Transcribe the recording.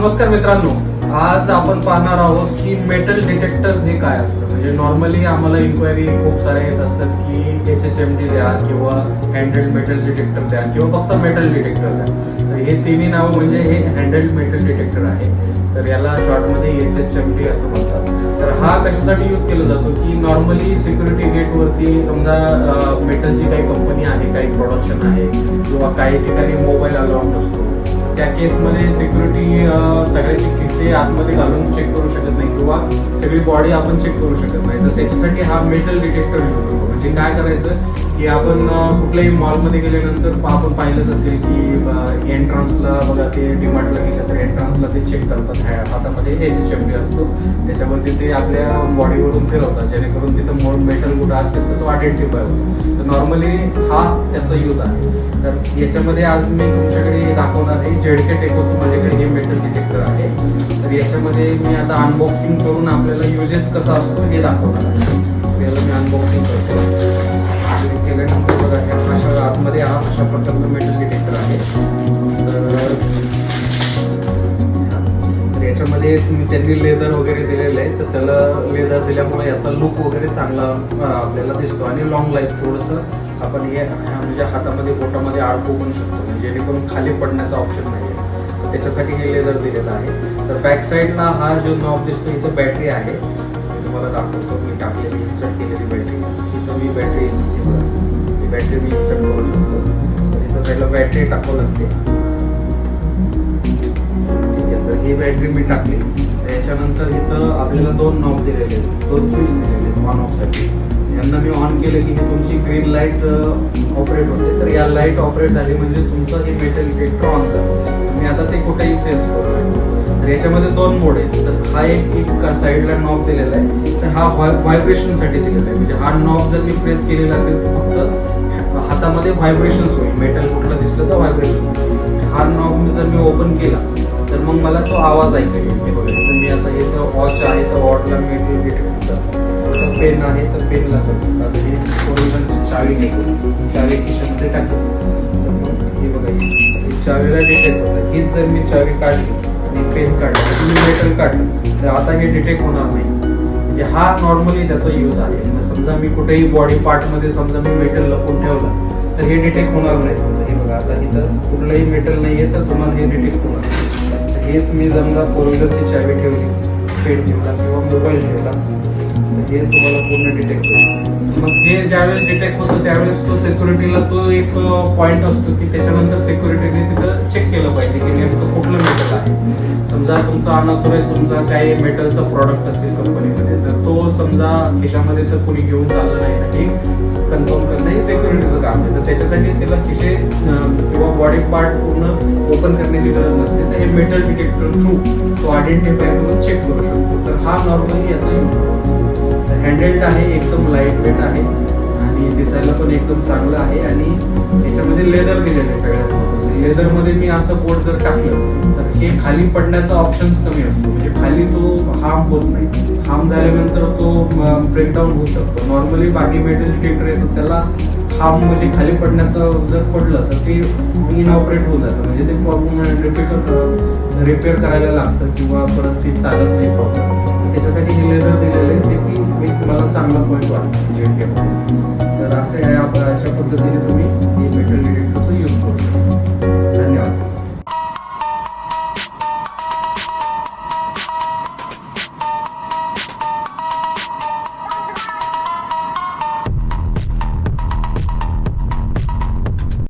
नमस्कार मित्रांनो, आज आपण पाहणार आहोत की मेटल डिटेक्टर्स हे काय असतं. म्हणजे नॉर्मली आम्हाला इन्क्वायरी खूप सारे येत असतात की HHMD द्या किंवा हँडल्ड मेटल डिटेक्टर द्या किंवा फक्त मेटल डिटेक्टर द्या. तर हे तिन्ही नावं म्हणजे हे हँडल्ड मेटल डिटेक्टर आहे. तर याला शॉर्टमध्ये HHMD असं म्हणतात. तर हा कशासाठी यूज केला जातो की नॉर्मली सिक्युरिटी गेटवरती समजा मेटलची काही कंपनी आहे, काही प्रोडक्शन आहे किंवा काही ठिकाणी मोबाईल अलाउड नसतो. त्या केसमध्ये सिक्युरिटी सगळ्याचे खिसे आतमध्ये घालून चेक करू शकत नाही किंवा सगळी बॉडी आपण चेक करू शकत नाही. तर त्याच्यासाठी हा मेटल डिटेक्टर यूज होतो. म्हणजे काय करायचं की आपण कुठल्याही मॉलमध्ये गेल्यानंतर आपण पाहिलंच असेल की एंट्रन्सला बघा, ते डीमार्टला गेलं तर एंट्रन्सला ते चेक करतात. हातामध्ये HHMD असतो, त्याच्यावरती ते आपल्या बॉडीवरून फिरवतात जेणेकरून तिथं मेटल कुठं असेल तर तो आयडेंटिफाय होतो. तर नॉर्मली हा त्याचा यूज आहे. तर याच्यामध्ये आज मी तुमच्याकडे दाखवणार आहे ZK टेकोचं माझ्याकडे हे मेटल डिटेक्टर आहे. तर याच्यामध्ये मी आता अनबॉक्सिंग करून आपल्याला युजेस कसा असतो हे दाखवणार आहे. त्याला मी अनबॉक्सिंग करतो. केल्यानंतर बघा, अशा आतमध्ये अशा प्रकारचं मेटल डिटेक्टर आहे. तर याच्यामध्ये त्यांनी लेदर वगैरे दिलेलं आहे. तर त्याला लेदर दिल्यामुळे याचा लुक वगैरे चांगला आपल्याला दिसतो आणि लॉंग लाईफ थोडंसं आपण हे म्हणजे हातामध्ये बोटामध्ये अडकवू पण शकतो, म्हणजे जेणेकरून खाली पडण्याचा ऑप्शन नाही आहे. तर त्याच्यासाठी हे लेदर दिलेलं आहे. तर बॅक साईडला हा जो नॉब दिसतो इथं बॅटरी आहे. तुम्हाला दाखवतो मी टाकलेली इन्सर्ट केलेली बॅटरी. इथं मी बॅटरी मी इन्सर्ट करू शकतो. तर इथं पहिला बॅटरी टाकावं लागते. ठीक आहे, तर ही बॅटरी मी टाकली. त्याच्यानंतर इथं आपल्याला दोन नॉब दिलेले आहेत, दोन स्विच दिलेले आहेत ऑन ऑफ साठी. यांना मी ऑन केलं की ही तुमची ग्रीन लाईट ऑपरेट होते. तर या लाईट ऑपरेट झाली म्हणजे तुमचं हे मेटल डिटेक्टर ऑन करतो. मी आता ते कुठेही सेन्स करू शकतो. तर याच्यामध्ये दोन मोड आहेत. तर हा एक साईडला नॉब दिलेला आहे. तर हा व्हायब्रेशनसाठी दिलेला आहे. म्हणजे हा नॉब जर मी प्रेस केलेला असेल तर फक्त हातामध्ये व्हायब्रेशन्स होईल. मेटल कुठलं दिसलं तर व्हायब्रेशन होईल. हा नॉब जर मी ओपन केला तर मग मला तो आवाज ऐकायला येईल. बघा, तर मी आता इथं वॉच आहे तर वॉचला मेटल डिटेक्टर, पेन आहे तर पेनला करतो. आता ही ओरिजिनलची चावी घेऊन चावी खिशामध्ये टाकतो. तर मग हे बघा, ही चावीला डिटेक्ट होतं. हीच जर मी चावी काढली आणि पेन काढलं, मी मेटल काढलं तर आता हे डिटेक्ट होणार नाही. म्हणजे हा नॉर्मली त्याचा यूज आहे. मग समजा मी कुठेही बॉडी पार्टमध्ये समजा मी मेटल लपवून ठेवलं तर हे डिटेक्ट होणार नाही. हे बघा, आता इथं कुठलंही मेटल नाही आहे तर तुम्हाला हे डिटेक्ट होणार नाही. तर हेच मी समजा फोर व्हीलरची चावी ठेवली, पेन ठेवला किंवा मोबाईल ठेवला तर हे तुम्हाला पूर्ण डिटेक्ट होईल. मग हे ज्यावेळेस डिटेक्ट होतं त्यावेळेस तो सिक्युरिटीला तो एक पॉईंट असतो की त्याच्यानंतर सिक्युरिटीने तिथं चेक केलं पाहिजे की नेमकं कुठलं मेटल आहे. समजा तुमचा अनऑथोराइज तुमचा काही मेटलचा प्रॉडक्ट असेल कंपनीमध्ये, तर तो समजा खिशामध्ये तर कोणी घेऊन चाललं नाही ना, हे कन्फर्म करणं हे सिक्युरिटीचं काम आहे. तर त्याच्यासाठी त्याला खिशे किंवा बॉडी पार्ट पूर्ण ओपन करण्याची गरज नसते. तर हे मेटल डिटेक्टर थ्रू तो आयडेंटिफाय करून चेक करू शकतो. तर हा नॉर्मली याचा यूज होतो. हँडल्ड आहे, एकदम लाईट वेट आहे आणि दिसायला पण एकदम चांगलं आहे. आणि याच्यामध्ये लेदर दिलेलं आहे. सगळ्यात महत्त्वाचं, लेदरमध्ये मी असं बोट जर टाकलं तर हे खाली पडण्याचा ऑप्शन्स कमी असतो. म्हणजे खाली तो हार्म होत नाही. हार्म झाल्यानंतर तो ब्रेकडाऊन होऊ शकतो. नॉर्मली बाकी मेटल डिटेक्टर येतात त्याला हार्म म्हणजे खाली पडण्याचं जर पडलं तर ते इनऑपरेट होऊन जातं. म्हणजे ते रिपेअर करायला लागतं किंवा परत ते चालत नाही प्रॉपर. त्याच्यासाठी हे लेदर दिलेलं आहे, ते की एक मला चांगला पॉईंट वाटतो ZK मध्ये. तर असं आहे, अशा पद्धतीने तुम्ही हे मेटल